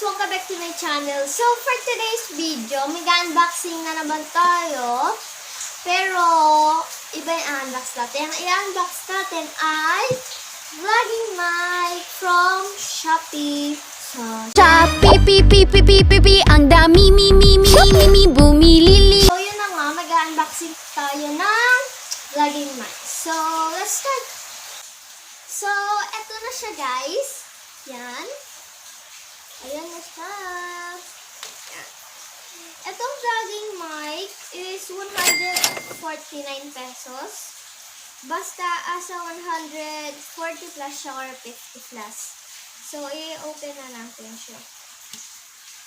Welcome back to my channel. So, for today's video, mag-unboxing na naman tayo. Pero, iba yung unbox natin. Ang i-unbox natin ay vlogging mic from Shopee. Shopee, ang dami, bumili. So, yun na nga, mag-unboxing tayo ng vlogging mic. So, let's start. So, eto na siya, guys. Yan. Ayan na siya. Yan. Etong vlogging mic is 149 pesos. Basta asa 140 plus siya or 50 plus. So, i-open na natin siya.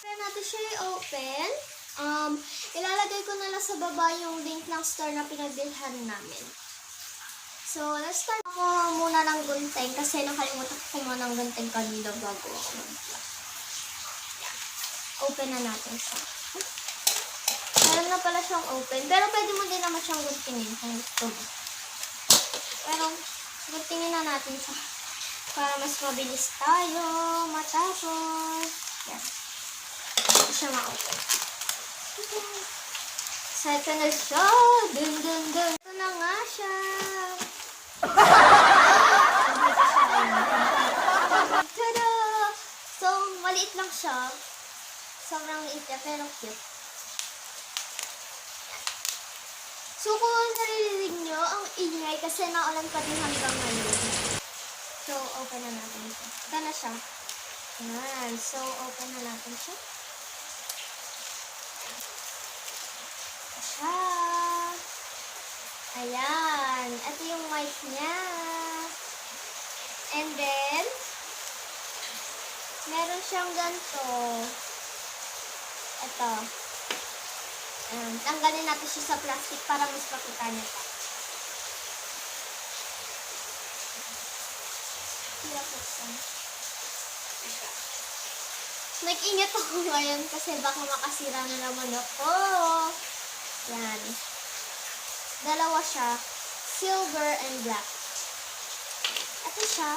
Kaya natin siya i-open. Ilalagay ko na lang sa baba yung link ng store na pinagbilhan namin. So, let's start ako muna ng gunting kasi nakalimutan ko muna ng gunting kanina bago ako mag-vlog. Open na natin siya. Meron na pala siyang open. Pero pwede mo din naman siyang guntingin kung gusto mo. Pero, guntingin na natin siya. Para mas mabilis tayo matapos. Yan. Ito siya ma-open. So, ito na siya. Dun. Ito na nga siya. Tada! So, maliit lang siya. Sobrang liit niya, pero cute. So, kung naririnig nyo, ang ingay kasi naulan pa din hanggang ngayon. So, open na natin ito. Ito na siya. Yan. So, open na natin siya. Ito siya. Ayan. Ito yung mic niya. And then, meron siyang ganito. Ito. Tanggalin natin siya sa plastic para mas makita niya pa. Nag-ingat ako ngayon kasi baka makasira na naman ako. Yan. Dalawa siya. Silver and black. Ito siya.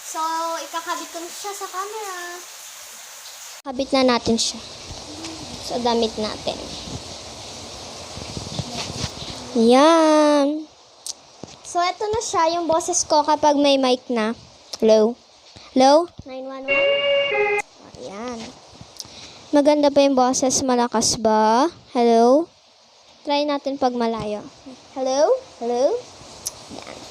So, ikakabit ko na siya sa camera. Kabit na natin siya. So, damit natin. Yan. So, ito na siya yung boses ko kapag may mic na. Hello? Hello? 911? Ayan. Maganda pa yung boses. Malakas ba? Hello? Try natin pag malayo. Hello? Hello? Yan.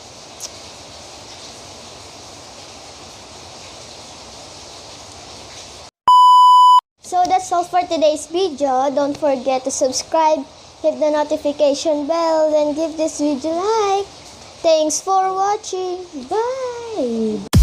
So that's all for today's video. Don't forget to subscribe, hit the notification bell, and give this video a like. Thanks for watching. Bye!